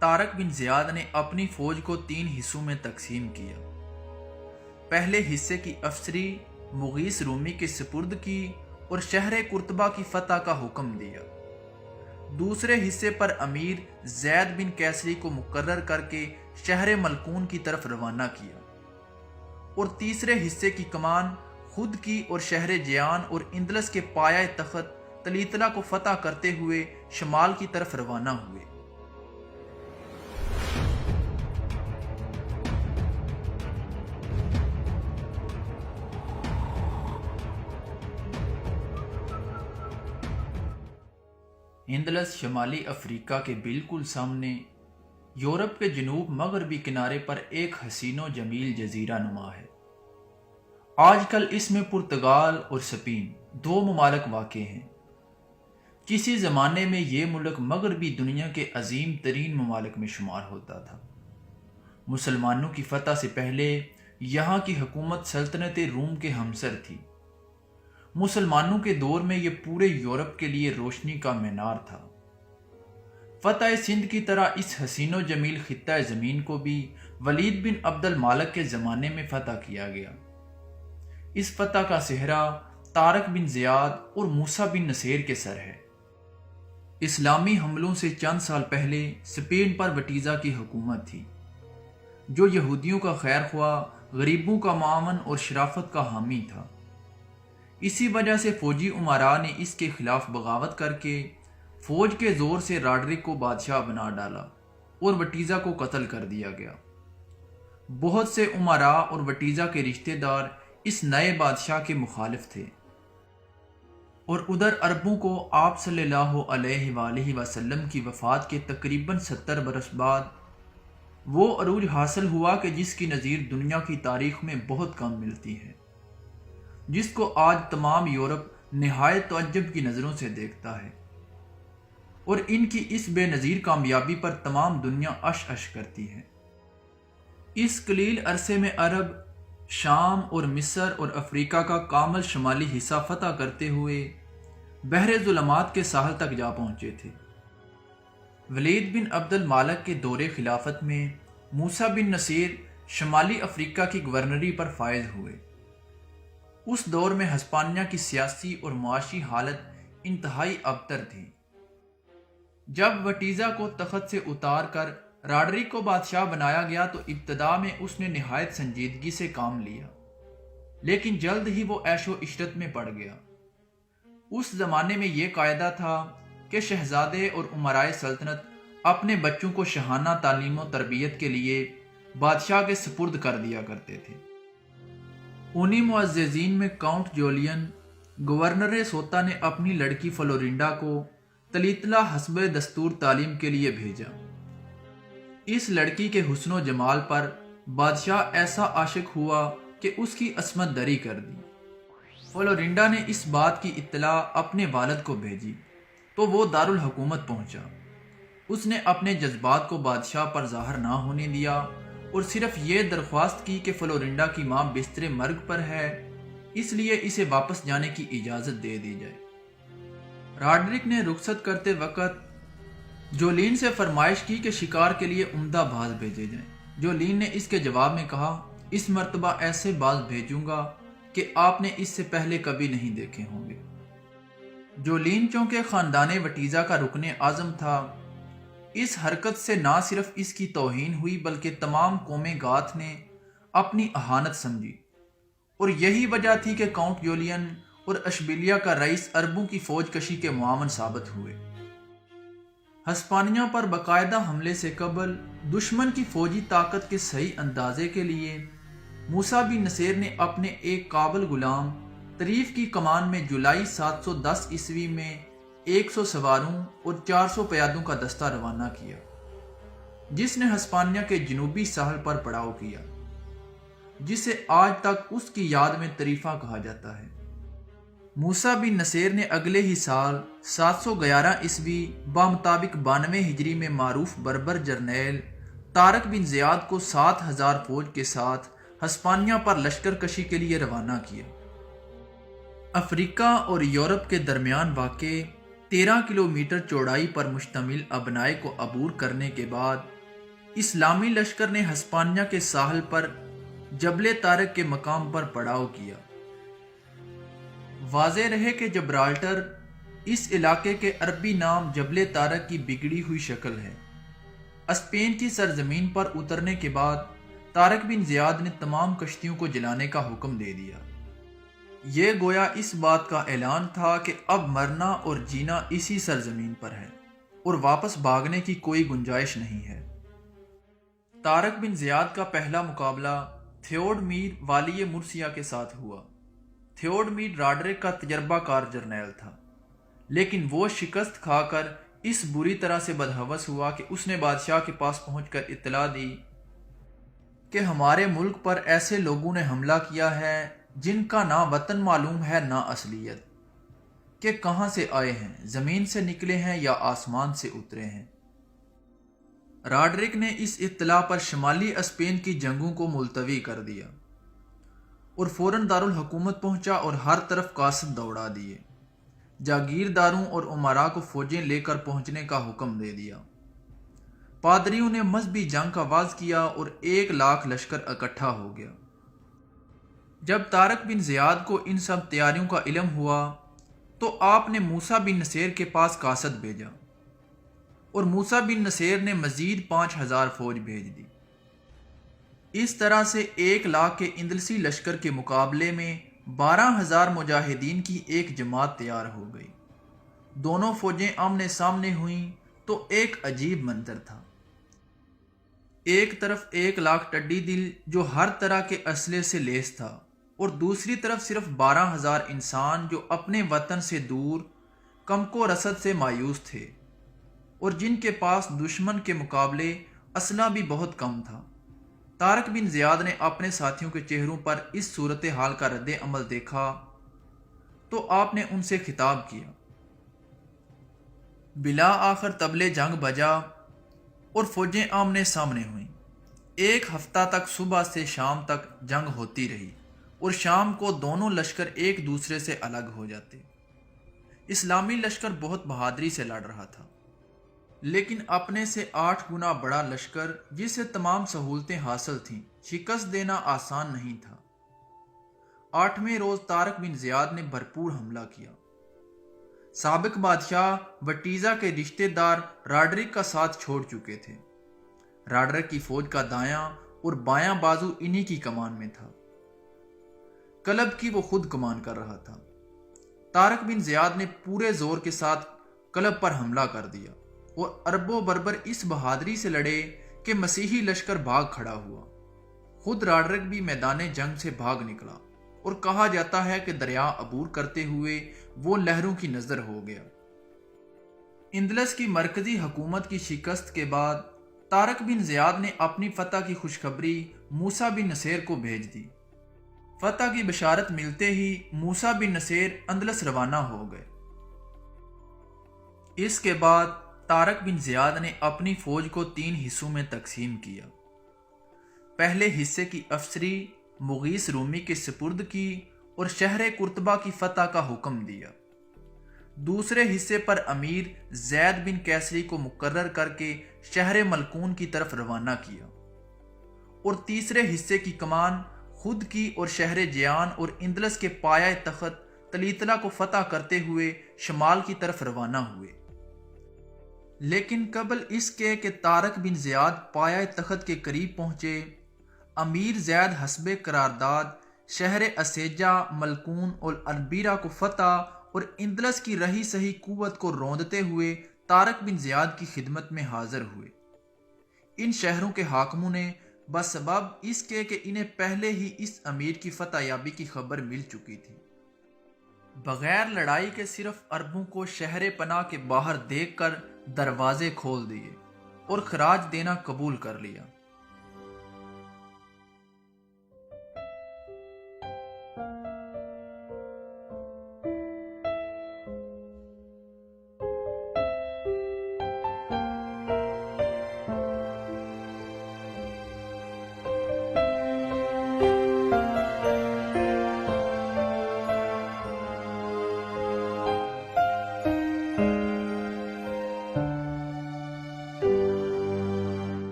طارق بن زیاد نے اپنی فوج کو 3 حصوں میں تقسیم کیا۔ پہلے حصے کی افسری مغیث رومی کے سپرد کی اور شہر قرطبہ کی فتح کا حکم دیا۔ دوسرے حصے پر امیر زید بن کیسری کو مقرر کر کے شہر ملکون کی طرف روانہ کیا، اور تیسرے حصے کی کمان خود کی اور شہر جیان اور اندلس کے پایہ تخت تلیتلا کو فتح کرتے ہوئے شمال کی طرف روانہ ہوئے۔ اندلس شمالی افریقہ کے بالکل سامنے یورپ کے جنوب مغربی کنارے پر ایک حسین و جمیل جزیرہ نما ہے۔ آج کل اس میں پرتگال اور اسپین 2 ممالک واقع ہیں۔ کسی زمانے میں یہ ملک مغربی دنیا کے عظیم ترین ممالک میں شمار ہوتا تھا۔ مسلمانوں کی فتح سے پہلے یہاں کی حکومت سلطنت روم کے ہمسر تھی۔ مسلمانوں کے دور میں یہ پورے یورپ کے لیے روشنی کا مینار تھا۔ فتح سندھ کی طرح اس حسین و جمیل خطہ زمین کو بھی ولید بن عبد المالک کے زمانے میں فتح کیا گیا۔ اس فتح کا سہرا طارق بن زیاد اور موسیٰ بن نصیر کے سر ہے۔ اسلامی حملوں سے چند سال پہلے اسپین پر وٹیزا کی حکومت تھی، جو یہودیوں کا خیر خواہ، غریبوں کا معاون اور شرافت کا حامی تھا۔ اسی وجہ سے فوجی امراء نے اس کے خلاف بغاوت کر کے فوج کے زور سے راڈرک کو بادشاہ بنا ڈالا اور وٹیزا کو قتل کر دیا گیا۔ بہت سے امراء اور وٹیزا کے رشتہ دار اس نئے بادشاہ کے مخالف تھے، اور ادھر عربوں کو آپ صلی اللہ علیہ وآلہ وسلم کی وفات کے تقریباً 70 برس بعد وہ عروج حاصل ہوا کہ جس کی نظیر دنیا کی تاریخ میں بہت کم ملتی ہے، جس کو آج تمام یورپ نہایت تعجب کی نظروں سے دیکھتا ہے، اور ان کی اس بے نظیر کامیابی پر تمام دنیا اش اش کرتی ہے۔ اس قلیل عرصے میں عرب شام اور مصر اور افریقہ کا کامل شمالی حصہ فتح کرتے ہوئے بحر ظلمات کے ساحل تک جا پہنچے تھے۔ ولید بن عبد المالک کے دور خلافت میں موسیٰ بن نصیر شمالی افریقہ کی گورنری پر فائز ہوئے۔ اس دور میں ہسپانیہ کی سیاسی اور معاشی حالت انتہائی ابتر تھی۔ جب وٹیزا کو تخت سے اتار کر راڈرک کو بادشاہ بنایا گیا تو ابتدا میں اس نے نہایت سنجیدگی سے کام لیا، لیکن جلد ہی وہ عیش و عشرت میں پڑ گیا۔ اس زمانے میں یہ قاعدہ تھا کہ شہزادے اور امرائے سلطنت اپنے بچوں کو شاہانہ تعلیم و تربیت کے لیے بادشاہ کے سپرد کر دیا کرتے تھے۔ انہی معززین میں کاؤنٹ جولین گورنر سوتا نے اپنی لڑکی فلورینڈا کو تلیتلا حسب دستور تعلیم کے لیے بھیجا۔ اس لڑکی کے حسن و جمال پر بادشاہ ایسا عاشق ہوا کہ اس کی عصمت دری کر دی۔ فلورینڈا نے اس بات کی اطلاع اپنے والد کو بھیجی تو وہ دارالحکومت پہنچا۔ اس نے اپنے جذبات کو بادشاہ پر ظاہر نہ ہونے دیا اور صرف یہ درخواست کی کہ فلورینڈا کی ماں بستر مرگ پر ہے، اس لیے اسے واپس جانے کی اجازت دے دی جائے۔ راڈرک نے رخصت کرتے وقت جولین سے فرمائش کی کہ شکار کے لیے عمدہ باز بھیجے جائیں۔ جولین نے اس کے جواب میں کہا، اس مرتبہ ایسے باز بھیجوں گا کہ آپ نے اس سے پہلے کبھی نہیں دیکھے ہوں گے۔ جولین چونکہ خاندان وٹیزا کا رکن اعظم تھا، اس حرکت سے نہ صرف اس کی توہین ہوئی بلکہ تمام قوم گاتھ نے اپنی اہانت سمجھی، اور یہی وجہ تھی کہ کاؤنٹ جولین اور اشبیلیہ کا رئیس عربوں کی فوج کشی کے معاون ثابت ہوئے۔ ہسپانیہ پر باقاعدہ حملے سے قبل دشمن کی فوجی طاقت کے صحیح اندازے کے لیے موسیٰ بن نصیر نے اپنے ایک قابل غلام طریف کی کمان میں جولائی 710 عیسوی میں 100 سواروں اور 400 پیادوں کا دستہ روانہ کیا، جس نے ہسپانیہ کے جنوبی ساحل پر پڑاؤ کیا، جسے آج تک اس کی یاد میں طریفہ کہا جاتا ہے۔ موسیٰ بن نصیر نے اگلے ہی سال 711 عیسوی بمطابق 92 ہجری میں معروف بربر جرنیل طارق بن زیاد کو 7000 فوج کے ساتھ ہسپانیہ پر لشکر کشی کے لیے روانہ کیا۔ افریقہ اور یورپ کے درمیان واقع 13 کلومیٹر چوڑائی پر مشتمل ابنائے کو عبور کرنے کے بعد اسلامی لشکر نے ہسپانیہ کے ساحل پر جبل طارق کے مقام پر پڑاؤ کیا۔ واضح رہے کہ جبرالٹر اس علاقے کے عربی نام جبل طارق کی بگڑی ہوئی شکل ہے۔ اسپین کی سرزمین پر اترنے کے بعد طارق بن زیاد نے تمام کشتیوں کو جلانے کا حکم دے دیا۔ یہ گویا اس بات کا اعلان تھا کہ اب مرنا اور جینا اسی سرزمین پر ہے اور واپس بھاگنے کی کوئی گنجائش نہیں ہے۔ طارق بن زیاد کا پہلا مقابلہ تھیوڈمیر والی مرسیا کے ساتھ ہوا۔ تھیوڈمیر راڈرک کا تجربہ کار جرنیل تھا، لیکن وہ شکست کھا کر اس بری طرح سے بدحوث ہوا کہ اس نے بادشاہ کے پاس پہنچ کر اطلاع دی کہ ہمارے ملک پر ایسے لوگوں نے حملہ کیا ہے جن کا نہ وطن معلوم ہے نہ اصلیت، کہ کہاں سے آئے ہیں، زمین سے نکلے ہیں یا آسمان سے اترے ہیں۔ راڈرک نے اس اطلاع پر شمالی اسپین کی جنگوں کو ملتوی کر دیا اور فوراً دارالحکومت پہنچا اور ہر طرف قاصد دوڑا دیے۔ جاگیرداروں اور امراء کو فوجیں لے کر پہنچنے کا حکم دے دیا۔ پادریوں نے مذہبی جنگ کا آغاز کیا اور 1,00,000 لشکر اکٹھا ہو گیا۔ جب طارق بن زیاد کو ان سب تیاریوں کا علم ہوا تو آپ نے موسیٰ بن نصیر کے پاس قاصد بھیجا اور موسیٰ بن نصیر نے مزید 5,000 فوج بھیج دی۔ اس طرح سے 1,00,000 کے اندلسی لشکر کے مقابلے میں 12,000 مجاہدین کی ایک جماعت تیار ہو گئی۔ دونوں فوجیں آمنے سامنے ہوئیں تو ایک عجیب منظر تھا۔ ایک طرف 1,00,000 ٹڈی دل جو ہر طرح کے اسلحے سے لیس تھا اور دوسری طرف صرف 12,000 انسان جو اپنے وطن سے دور کمک و رصد سے مایوس تھے اور جن کے پاس دشمن کے مقابلے اسلحہ بھی بہت کم تھا۔ طارق بن زیاد نے اپنے ساتھیوں کے چہروں پر اس صورتحال کا رد عمل دیکھا تو آپ نے ان سے خطاب کیا۔ بلا آخر طبلِ جنگ بجا اور فوجیں آمنے سامنے ہوئیں۔ 1 ہفتہ تک صبح سے شام تک جنگ ہوتی رہی اور شام کو دونوں لشکر ایک دوسرے سے الگ ہو جاتے۔ اسلامی لشکر بہت بہادری سے لڑ رہا تھا، لیکن اپنے سے 8 گنا بڑا لشکر جسے تمام سہولتیں حاصل تھیں شکست دینا آسان نہیں تھا۔ 8ویں روز طارق بن زیاد نے بھرپور حملہ کیا۔ سابق بادشاہ وٹیزا کے رشتہ دار راڈرک کا ساتھ چھوڑ چکے تھے۔ راڈرک کی فوج کا دایاں اور بایاں بازو انہی کی کمان میں تھا۔ قلب کی وہ خود کمان کر رہا تھا۔ طارق بن زیاد نے پورے زور کے ساتھ قلب پر حملہ کر دیا اور ارب و بربر اس بہادری سے لڑے کہ مسیحی لشکر بھاگ کھڑا ہوا۔ خود راڈرک بھی میدان جنگ سے بھاگ نکلا اور کہا جاتا ہے کہ دریا عبور کرتے ہوئے وہ لہروں کی نظر ہو گیا۔ اندلس کی مرکزی حکومت کی شکست کے بعد طارق بن زیاد نے اپنی فتح کی خوشخبری موسیٰ بن نصیر کو بھیج دی۔ فتح کی بشارت ملتے ہی موسیٰ بن نصیر اندلس روانہ ہو گئے۔ اس کے بعد طارق بن زیاد نے اپنی فوج کو 3 حصوں میں تقسیم کیا۔ پہلے حصے کی افسری مغیث رومی کے سپرد کی اور شہر قرطبہ کی فتح کا حکم دیا۔ دوسرے حصے پر امیر زید بن کیسری کو مقرر کر کے شہر ملکون کی طرف روانہ کیا اور تیسرے حصے کی کمان خود کی اور شہر جیان اور اندلس کے پایہ تخت تلیتلا کو فتح کرتے ہوئے شمال کی طرف روانہ ہوئے۔ لیکن قبل اس کے کہ طارق بن زیاد پایہ تخت کے قریب پہنچے، امیر زید حسب قرارداد شہر اسیجا، ملکون اور البیرا کو فتح اور اندلس کی رہی سہی قوت کو روندتے ہوئے طارق بن زیاد کی خدمت میں حاضر ہوئے۔ ان شہروں کے حاکموں نے بسبب اس کے کہ انہیں پہلے ہی اس امیر کی فتح یابی کی خبر مل چکی تھی، بغیر لڑائی کے صرف عربوں کو شہر پناہ کے باہر دیکھ کر دروازے کھول دیے اور خراج دینا قبول کر لیا۔